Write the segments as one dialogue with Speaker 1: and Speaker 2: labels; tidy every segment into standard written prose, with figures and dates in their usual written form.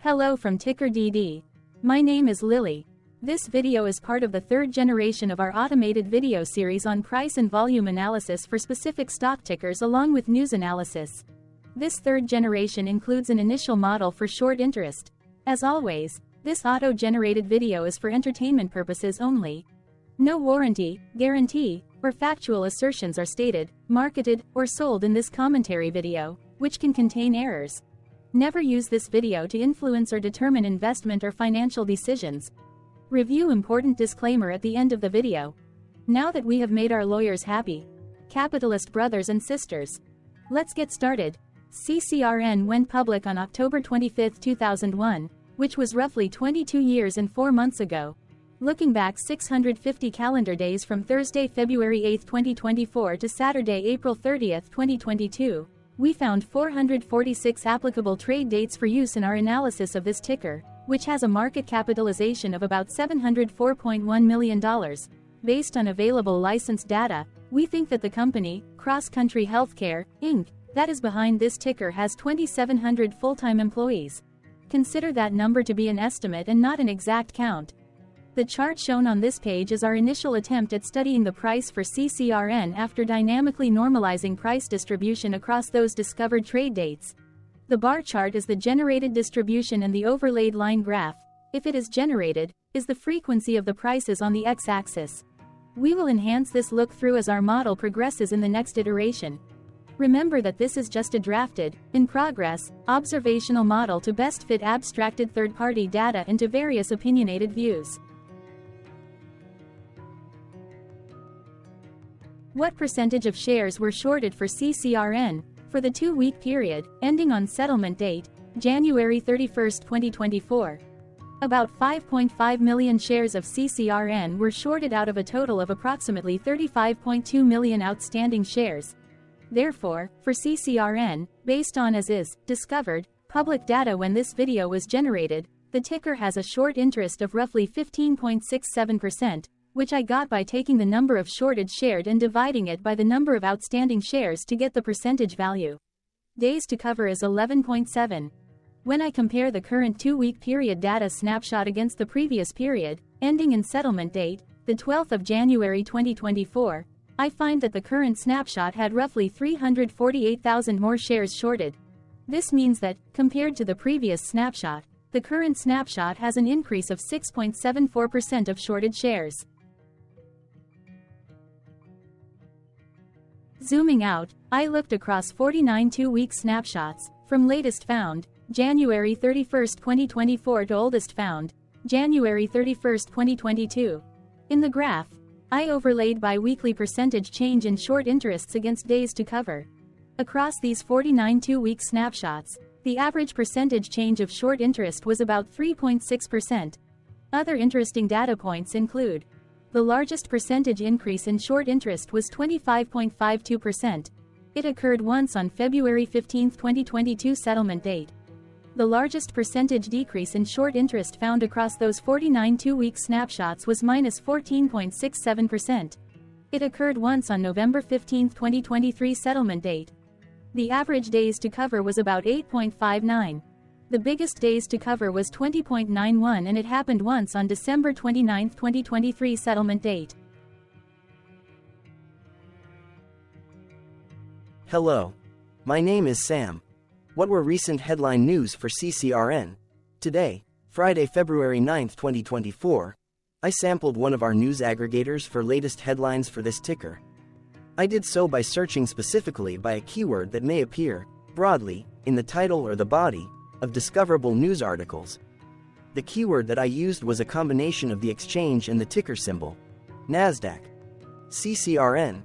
Speaker 1: Hello from TickerDD. My name is Lily. This video is part of the third generation of our automated video series on price and volume analysis for specific stock tickers along with news analysis. This third generation includes an initial model for short interest. As always, this auto-generated video is for entertainment purposes only. No warranty, guarantee, or factual assertions are stated, marketed, or sold in this commentary video, which can contain errors. Never use this video to influence or determine investment or financial decisions. Review important disclaimer at the end of the video. Now that we have made our lawyers happy, capitalist brothers and sisters, let's get started. CCRN went public on October 25, 2001, which was roughly 22 years and 4 months ago. Looking back 650 calendar days from Thursday, February 8, 2024 to Saturday, April 30, 2022, we found 446 applicable trade dates for use in our analysis of this ticker, which has a market capitalization of about $704.1 million. Based on available licensed data, we think that the company, Cross Country Healthcare, Inc., that is behind this ticker has 2,700 full-time employees. Consider that number to be an estimate and not an exact count. The chart shown on this page is our initial attempt at studying the price for CCRN after dynamically normalizing price distribution across those discovered trade dates. The bar chart is the generated distribution and the overlaid line graph, if it is generated, is the frequency of the prices on the x-axis. We will enhance this look-through as our model progresses in the next iteration. Remember that this is just a drafted, in progress, observational model to best fit abstracted third-party data into various opinionated views. What percentage of shares were shorted for CCRN, for the 2-week period, ending on settlement date, January 31, 2024? About 5.5 million shares of CCRN were shorted out of a total of approximately 35.2 million outstanding shares. Therefore, for CCRN, based on as is, discovered, public data when this video was generated, the ticker has a short interest of roughly 15.67%, which I got by taking the number of shorted shared and dividing it by the number of outstanding shares to get the percentage value. Days to cover is 11.7. When I compare the current 2-week period data snapshot against the previous period, ending in settlement date, the 12th of January 2024, I find that the current snapshot had roughly 348,000 more shares shorted. This means that, compared to the previous snapshot, the current snapshot has an increase of 6.74% of shorted shares. Zooming out, I looked across 49 2-week snapshots, from latest found, January 31, 2024 to oldest found, January 31, 2022. In the graph, I overlaid bi-weekly percentage change in short interests against days to cover. Across these 49 2-week snapshots, the average percentage change of short interest was about 3.6%. Other interesting data points include: the largest percentage increase in short interest was 25.52%. It occurred once on February 15, 2022 settlement date. The largest percentage decrease in short interest found across those 49 2-week snapshots was -14.67%. It occurred once on November 15, 2023 settlement date. The average days to cover was about 8.59. The biggest days to cover was 20.91 and it happened once on December 29, 2023 settlement date.
Speaker 2: Hello. My name is Sam. What were recent headline news for CCRN? Today, Friday, February 9, 2024, I sampled one of our news aggregators for latest headlines for this ticker. I did so by searching specifically by a keyword that may appear, broadly, in the title or the body of discoverable news articles. The keyword that I used was a combination of the exchange and the ticker symbol, NASDAQ. CCRN.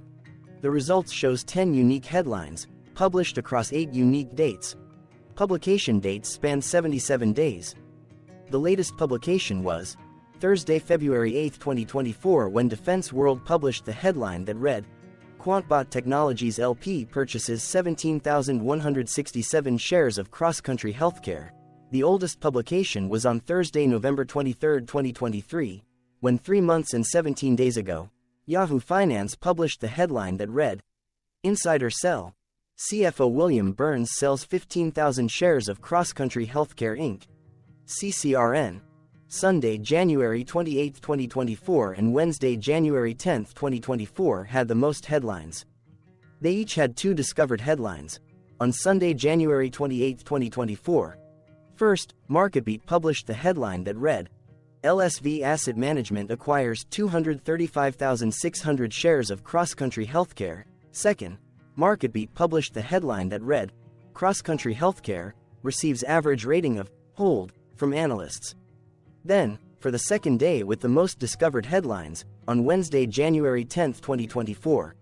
Speaker 2: The results shows 10 unique headlines, published across 8 unique dates. Publication dates span 77 days. The latest publication was Thursday, February 8, 2024, when Defense World published the headline that read, Quantbot Technologies LP purchases 17,167 shares of Cross Country Healthcare. The oldest publication was on Thursday, November 23, 2023, when 3 months and 17 days ago, Yahoo Finance published the headline that read, Insider Sell. CFO William Burns sells 15,000 shares of Cross Country Healthcare Inc. CCRN, Sunday, January 28, 2024 and Wednesday, January 10, 2024 had the most headlines. They each had 2 discovered headlines. On Sunday, January 28, 2024. First, MarketBeat published the headline that read, LSV Asset Management acquires 235,600 shares of CrossCountry Healthcare. Second, MarketBeat published the headline that read, CrossCountry Healthcare receives average rating of hold from analysts. Then, for the second day with the most discovered headlines, on Wednesday, January 10, 2024.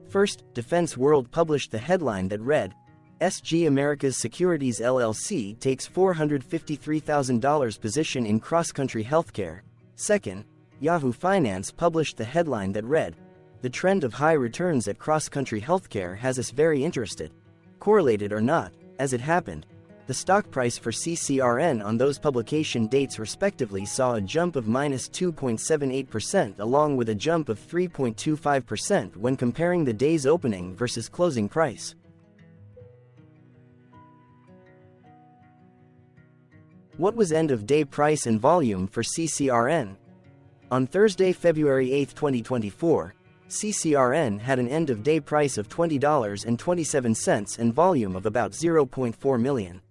Speaker 2: First, Defense World published the headline that read, SG America's Securities LLC takes $453,000 position in CrossCountry Healthcare. Second, Yahoo Finance published the headline that read, the trend of high returns at CrossCountry Healthcare has us very interested. Correlated or not, as it happened, the stock price for CCRN on those publication dates respectively saw a jump of -2.78% along with a jump of 3.25% when comparing the day's opening versus closing price. What was end-of-day price and volume for CCRN? On Thursday, February 8, 2024, CCRN had an end-of-day price of $20.27 and volume of about 0.4 million.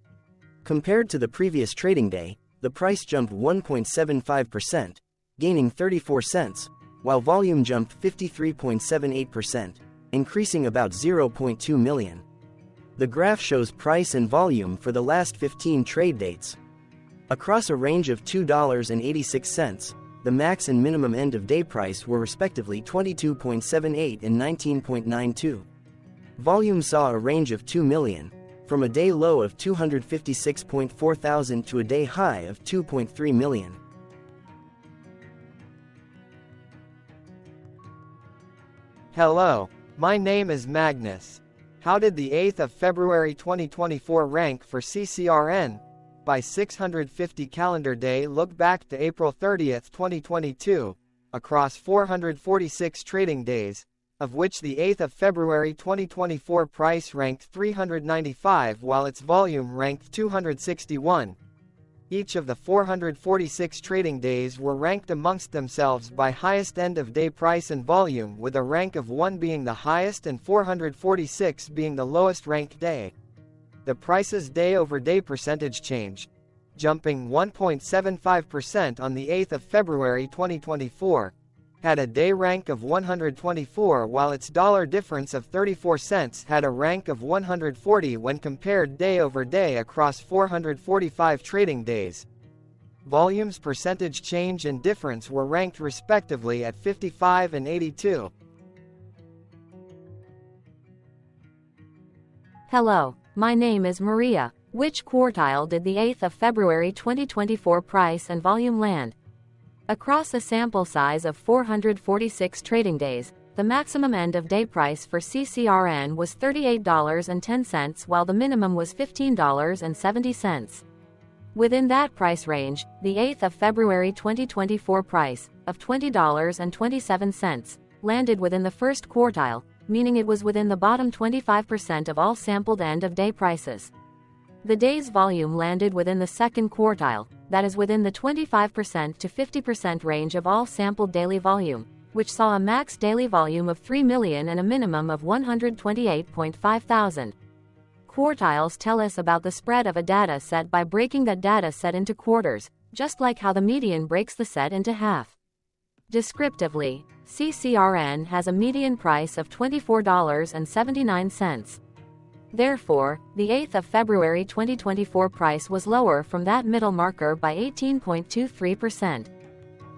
Speaker 2: Compared to the previous trading day, the price jumped 1.75%, gaining 34 cents, while volume jumped 53.78%, increasing about 0.2 million. The graph shows price and volume for the last 15 trade dates. Across a range of $2.86, the max and minimum end-of-day price were respectively 22.78 and 19.92. Volume saw a range of 2 million, from a day low of 256.4 thousand to a day high of 2.3 million.
Speaker 3: Hello, my name is Magnus. How did the 8th of February 2024 rank for CCRN? By 650 calendar day look back to April 30, 2022, across 446 trading days, of which the 8th of February 2024 price ranked 395 while its volume ranked 261. Each of the 446 trading days were ranked amongst themselves by highest end-of-day price and volume, with a rank of 1 being the highest and 446 being the lowest ranked day. The price's day-over-day percentage change, jumping 1.75% on the 8th of February 2024, had a day rank of 124 while its dollar difference of 34 cents had a rank of 140 when compared day-over-day across 445 trading days. Volume's percentage change and difference were ranked respectively at 55 and 82.
Speaker 1: Hello, my name is Maria. Which quartile did the 8th of February 2024 price and volume land? Across a sample size of 446 trading days, the maximum end-of-day price for CCRN was $38.10 while the minimum was $15.70. Within that price range, the 8th of February 2024 price, of $20.27, landed within the first quartile, meaning it was within the bottom 25% of all sampled end-of-day prices. The day's volume landed within the second quartile, that is within the 25% to 50% range of all sampled daily volume, which saw a max daily volume of 3 million and a minimum of 128.5 thousand. Quartiles tell us about the spread of a data set by breaking that data set into quarters, just like how the median breaks the set into half. Descriptively, CCRN has a median price of $24.79. Therefore, the 8th of February 2024 price was lower from that middle marker by 18.23%.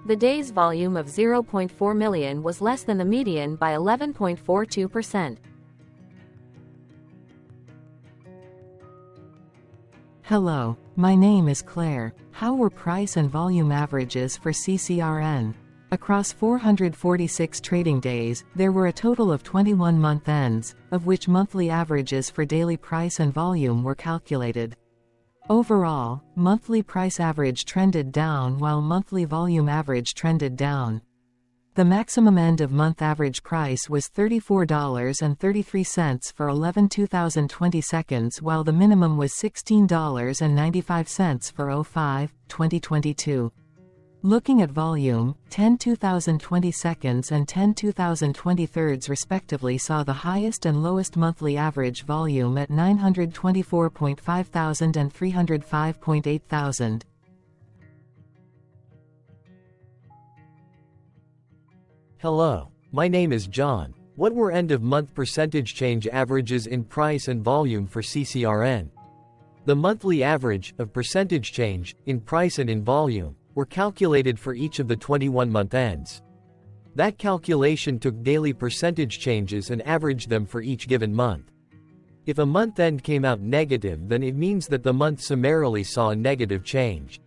Speaker 1: The day's volume of 0.4 million was less than the median by 11.42%.
Speaker 4: Hello, my name is Claire. How were price and volume averages for CCRN? Across 446 trading days, there were a total of 21 month ends, of which monthly averages for daily price and volume were calculated. Overall, monthly price average trended down while monthly volume average trended down. The maximum end-of-month average price was $34.33 for 11/2020 seconds, while the minimum was $16.95 for 05/2022. Looking at volume, 10/2020 seconds and 10/2020 thirds respectively saw the highest and lowest monthly average volume at 924.5 thousand and 305.8 thousand.
Speaker 5: Hello, my name is John. What were end-of-month percentage change averages in price and volume for CCRN? The monthly average of percentage change in price and in volume were calculated for each of the 21-month ends. That calculation took daily percentage changes and averaged them for each given month. If a month end came out negative, then it means that the month summarily saw a negative change.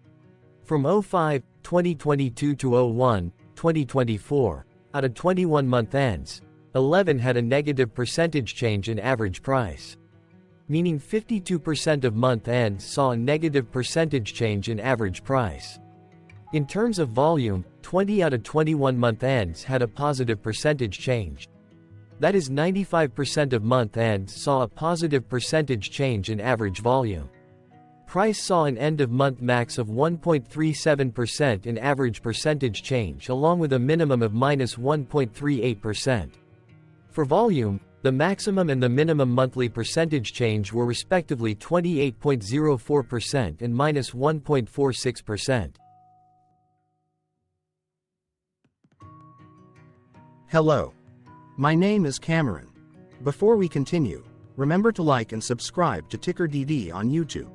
Speaker 5: From 05/2022 to 01/2024, out of 21-month ends, 11 had a negative percentage change in average price. Meaning 52% of month ends saw a negative percentage change in average price. In terms of volume, 20 out of 21-month ends had a positive percentage change. That is 95% of month ends saw a positive percentage change in average volume. Price saw an end-of-month max of 1.37% in average percentage change, along with a minimum of -1.38%. For volume, the maximum and the minimum monthly percentage change were respectively 28.04% and -1.46%.
Speaker 6: Hello. My name is Cameron. Before we continue, remember to like and subscribe to TickerDD on YouTube.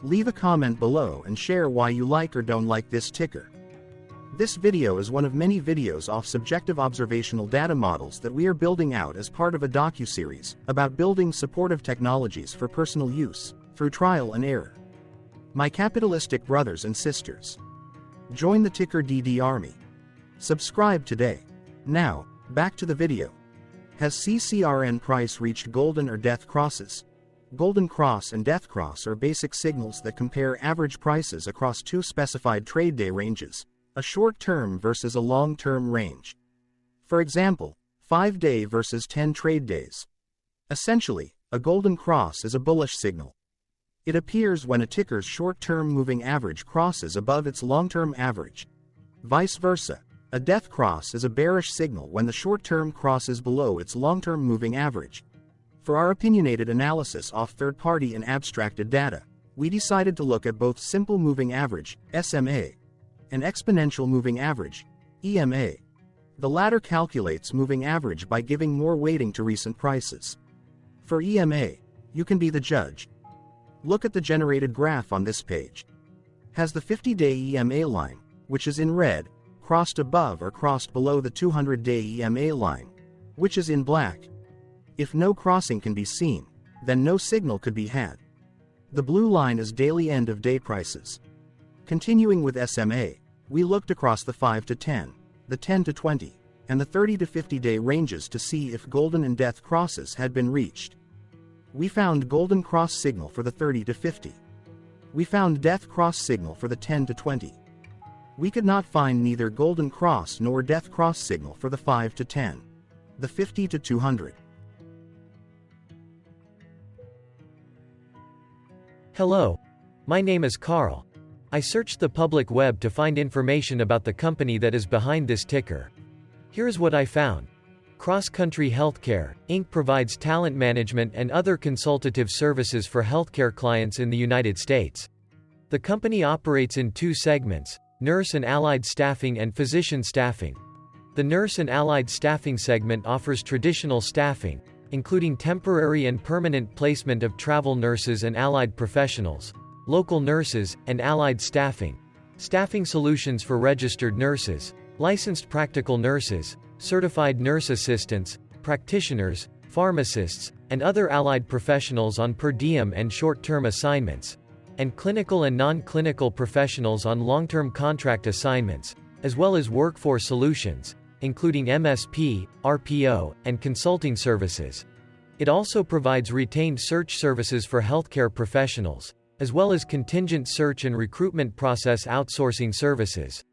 Speaker 6: Leave a comment below and share why you like or don't like this ticker. This video is one of many videos off subjective observational data models that we are building out as part of a docu-series about building supportive technologies for personal use, through trial and error. My capitalistic brothers and sisters, join the TickerDD army. Subscribe today. Now, back to the video. Has CCRN price reached golden or death crosses? Golden cross and death cross are basic signals that compare average prices across two specified trade day ranges, a short-term versus a long-term range. For example, 5-day versus 10 trade days. Essentially, a golden cross is a bullish signal. It appears when a ticker's short-term moving average crosses above its long-term average. Vice versa, a death cross is a bearish signal when the short-term crosses below its long-term moving average. For our opinionated analysis off third-party and abstracted data, we decided to look at both simple moving average, SMA, and exponential moving average, EMA. The latter calculates moving average by giving more weighting to recent prices. For EMA, you can be the judge. Look at the generated graph on this page. Has the 50-day EMA line, which is in red, crossed above or crossed below the 200-day EMA line, which is in black? If no crossing can be seen, then no signal could be had. The blue line is daily end-of-day prices. Continuing with SMA, we looked across the 5 to 10, the 10 to 20, and the 30 to 50-day ranges to see if golden and death crosses had been reached. We found golden cross signal for the 30 to 50. We found death cross signal for the 10 to 20. We could not find neither golden cross nor death cross signal for the 5 to 10, the 50 to 200.
Speaker 5: Hello. My name is Carl. I searched the public web to find information about the company that is behind this ticker. Here's what I found. Cross Country Healthcare, Inc. provides talent management and other consultative services for healthcare clients in the United States. The company operates in two segments, nurse and allied staffing and physician staffing. The nurse and allied staffing segment offers traditional staffing, including temporary and permanent placement of travel nurses and allied professionals, local nurses, and allied staffing, staffing solutions for registered nurses, licensed practical nurses, certified nurse assistants, practitioners, pharmacists, and other allied professionals on per diem and short-term assignments, and clinical and non-clinical professionals on long-term contract assignments, as well as workforce solutions, including MSP, RPO, and consulting services. It also provides retained search services for healthcare professionals, as well as contingent search and recruitment process outsourcing services.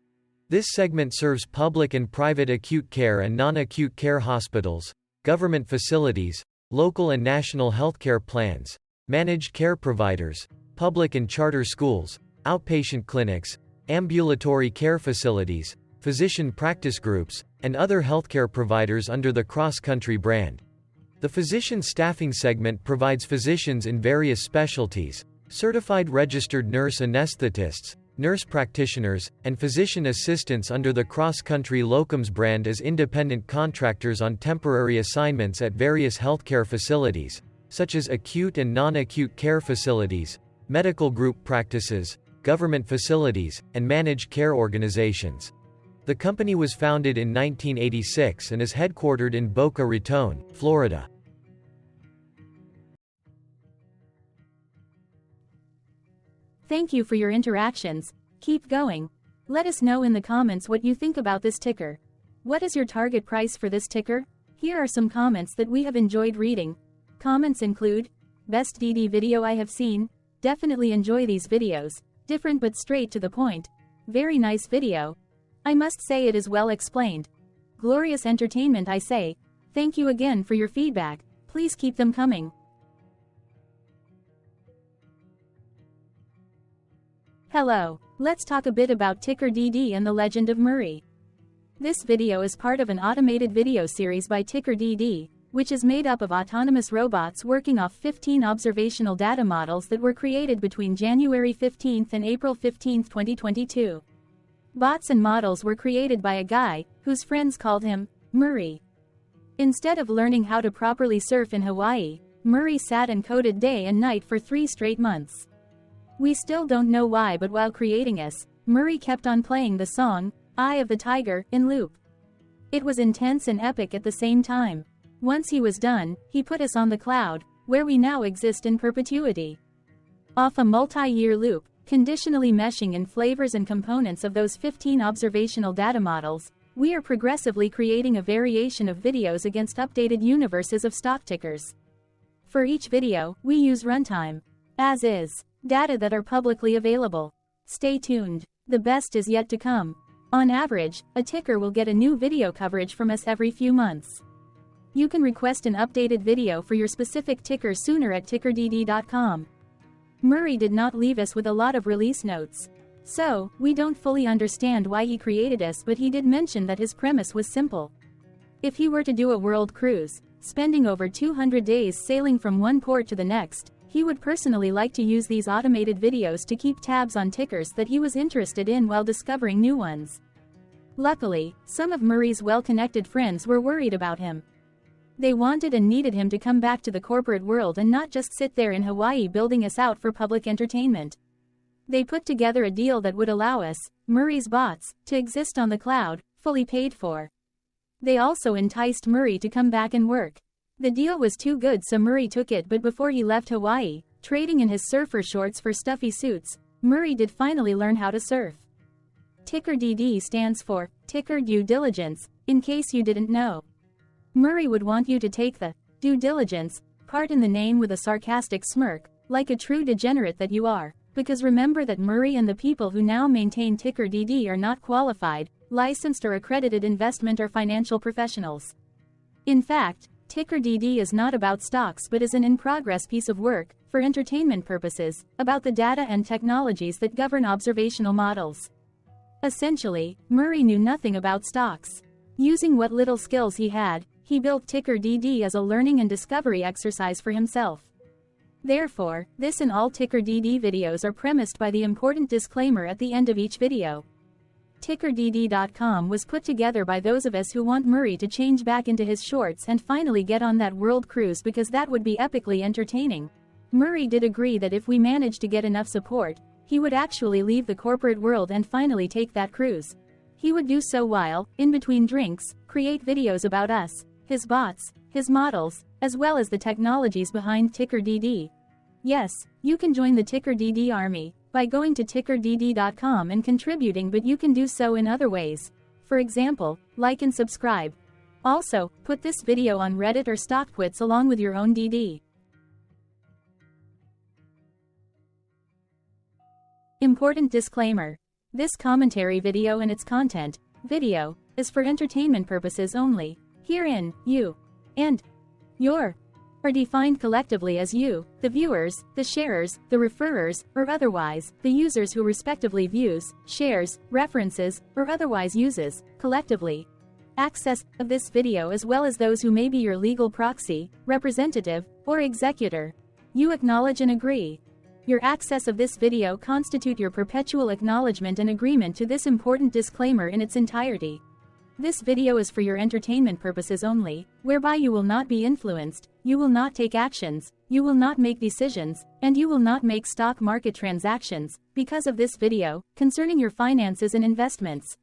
Speaker 5: This segment serves public and private acute care and non-acute care hospitals, government facilities, local and national healthcare plans, managed care providers, public and charter schools, outpatient clinics, ambulatory care facilities, physician practice groups, and other healthcare providers under the cross-country brand. The physician staffing segment provides physicians in various specialties, certified registered nurse anesthetists, nurse practitioners, and physician assistants under the cross-country locums brand as independent contractors on temporary assignments at various healthcare facilities, such as acute and non-acute care facilities, medical group practices, government facilities, and managed care organizations. The company was founded in 1986 and is headquartered in Boca Raton, Florida.
Speaker 1: Thank you for your interactions. Keep going. Let us know in the comments what you think about this ticker. What is your target price for this ticker? Here are some comments that we have enjoyed reading. Comments include, best DD video I have seen, definitely enjoy these videos, different but straight to the point, very nice video. I must say it is well explained. Glorious entertainment I say, thank you again for your feedback, please keep them coming. Hello, let's talk a bit about TickerDD and the Legend of Murray. This video is part of an automated video series by TickerDD, which is made up of autonomous robots working off 15 observational data models that were created between January 15 and April 15, 2022. Bots and models were created by a guy, whose friends called him Murray. Instead of learning how to properly surf in Hawaii, Murray sat and coded day and night for 3 straight months. We still don't know why, but while creating us, Murray kept on playing the song, Eye of the Tiger, in loop. It was intense and epic at the same time. Once he was done, he put us on the cloud, where we now exist in perpetuity. Off a multi-year loop, conditionally meshing in flavors and components of those 15 observational data models, we are progressively creating a variation of videos against updated universes of stock tickers. For each video, we use runtime, as is, data that are publicly available. Stay tuned, the best is yet to come. On average, a ticker will get a new video coverage from us every few months. You can request an updated video for your specific ticker sooner at TickerDD.com. Murray did not leave us with a lot of release notes. So, we don't fully understand why he created us, but he did mention that his premise was simple. If he were to do a world cruise, spending over 200 days sailing from one port to the next, he would personally like to use these automated videos to keep tabs on tickers that he was interested in while discovering new ones. Luckily, some of Murray's well-connected friends were worried about him. They wanted and needed him to come back to the corporate world and not just sit there in Hawaii building us out for public entertainment. They put together a deal that would allow us, Murray's bots, to exist on the cloud, fully paid for. They also enticed Murray to come back and work. The deal was too good, so Murray took it, but before he left Hawaii, trading in his surfer shorts for stuffy suits, Murray did finally learn how to surf. TickerDD stands for Ticker Due Diligence, in case you didn't know. Murray would want you to take the due diligence part in the name with a sarcastic smirk, like a true degenerate that you are, because remember that Murray and the people who now maintain TickerDD are not qualified, licensed or accredited investment or financial professionals. In fact, TickerDD is not about stocks but is an in-progress piece of work, for entertainment purposes, about the data and technologies that govern observational models. Essentially, Murray knew nothing about stocks. Using what little skills he had, he built TickerDD as a learning and discovery exercise for himself. Therefore, this and all TickerDD videos are premised by the important disclaimer at the end of each video. TickerDD.com was put together by those of us who want Murray to change back into his shorts and finally get on that world cruise, because that would be epically entertaining. Murray did agree that if we managed to get enough support, he would actually leave the corporate world and finally take that cruise. He would do so while, in between drinks, create videos about us, his bots, his models, as well as the technologies behind TickerDD. Yes, you can join the TickerDD army by going to TickerDD.com and contributing, but you can do so in other ways. For example, like and subscribe. Also, put this video on Reddit or StockTwits along with your own DD. Important disclaimer. This commentary video and its content, video, is for entertainment purposes only. Herein, you and your are defined collectively as you, the viewers, the sharers, the referrers, or otherwise, the users who respectively views, shares, references, or otherwise uses, collectively, access of this video as well as those who may be your legal proxy, representative, or executor. You acknowledge and agree. Your access of this video constitute your perpetual acknowledgement and agreement to this important disclaimer in its entirety. This video is for your entertainment purposes only, whereby you will not be influenced, you will not take actions, you will not make decisions, and you will not make stock market transactions, because of this video, concerning your finances and investments.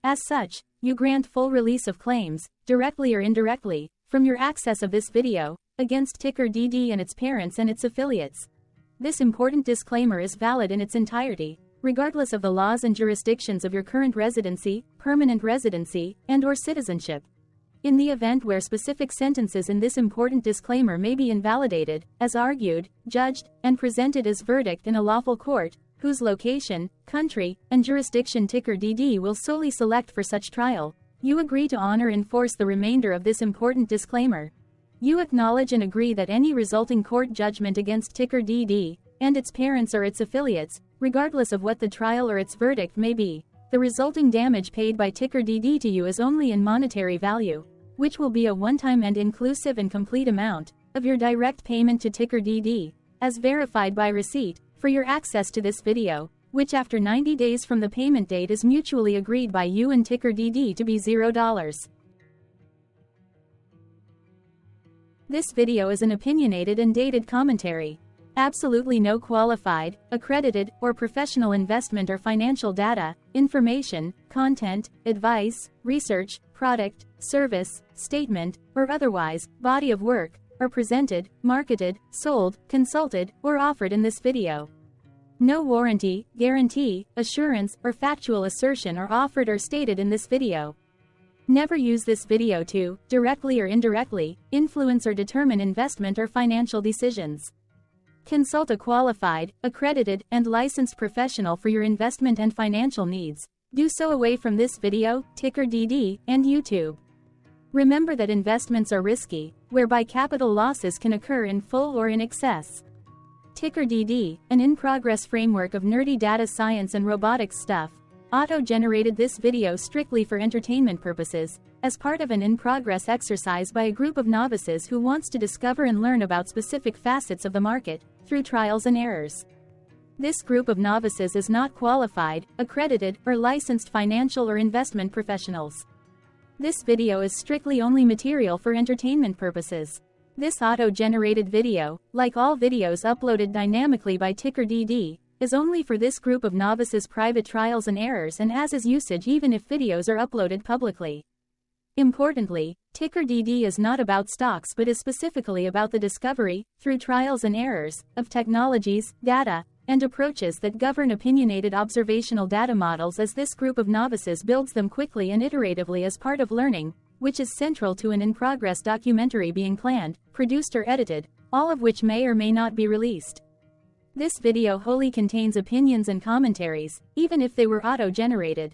Speaker 1: As such, you grant full release of claims, directly or indirectly, from your access of this video, against TickerDD and its parents and its affiliates. This important disclaimer is valid in its entirety, regardless of the laws and jurisdictions of your current residency, permanent residency, and/or citizenship. In the event where specific sentences in this important disclaimer may be invalidated, as argued, judged, and presented as verdict in a lawful court, whose location, country, and jurisdiction TickerDD will solely select for such trial, you agree to honor and enforce the remainder of this important disclaimer. You acknowledge and agree that any resulting court judgment against TickerDD, and its parents or its affiliates, regardless of what the trial or its verdict may be, the resulting damage paid by TickerDD to you is only in monetary value, which will be a one-time and inclusive and complete amount of your direct payment to TickerDD, as verified by receipt, for your access to this video, which after 90 days from the payment date is mutually agreed by you and TickerDD to be $0. This video is an opinionated and dated commentary. Absolutely no qualified, accredited, or professional investment or financial data, information, content, advice, research, product, service, statement, or otherwise, body of work, are presented, marketed, sold, consulted, or offered in this video. No warranty, guarantee, assurance, or factual assertion are offered or stated in this video. Never use this video to, directly or indirectly, influence or determine investment or financial decisions. Consult a qualified, accredited, and licensed professional for your investment and financial needs. Do so away from this video, TickerDD, and YouTube. Remember that investments are risky, whereby capital losses can occur in full or in excess. TickerDD, an in-progress framework of nerdy data science and robotics stuff, auto-generated this video strictly for entertainment purposes, as part of an in-progress exercise by a group of novices who wants to discover and learn about specific facets of the market, through trials and errors. This group of novices is not qualified, accredited, or licensed financial or investment professionals. This video is strictly only material for entertainment purposes. This auto-generated video, like all videos uploaded dynamically by TickerDD, is only for this group of novices' private trials and errors and as is usage even if videos are uploaded publicly. Importantly, TickerDD is not about stocks but is specifically about the discovery, through trials and errors, of technologies, data, and approaches that govern opinionated observational data models as this group of novices builds them quickly and iteratively as part of learning, which is central to an in-progress documentary being planned, produced or edited, all of which may or may not be released. This video wholly contains opinions and commentaries, even if they were auto-generated.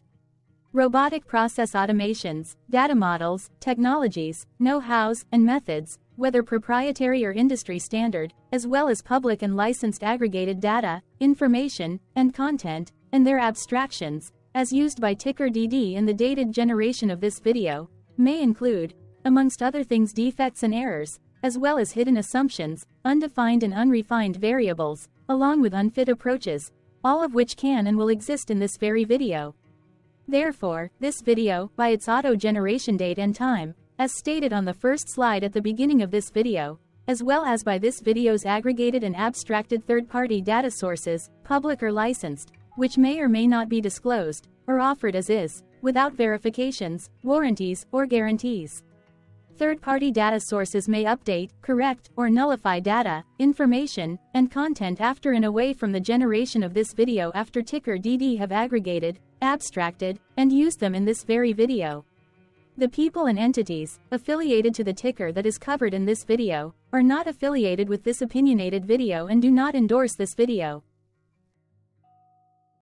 Speaker 1: Robotic process automations, data models, technologies, know-hows, and methods, whether proprietary or industry standard, as well as public and licensed aggregated data, information, and content, and their abstractions, as used by TickerDD in the dated generation of this video, may include, amongst other things, defects and errors, as well as hidden assumptions, undefined and unrefined variables, along with unfit approaches, all of which can and will exist in this very video. Therefore, this video, by its auto-generation date and time, as stated on the first slide at the beginning of this video, as well as by this video's aggregated and abstracted third-party data sources, public or licensed, which may or may not be disclosed, or offered as is, without verifications, warranties, or guarantees. Third-party data sources may update, correct, or nullify data, information, and content after and away from the generation of this video after TickerDD have aggregated, abstracted, and used them in this very video. The people and entities affiliated to the ticker that is covered in this video are not affiliated with this opinionated video and do not endorse this video.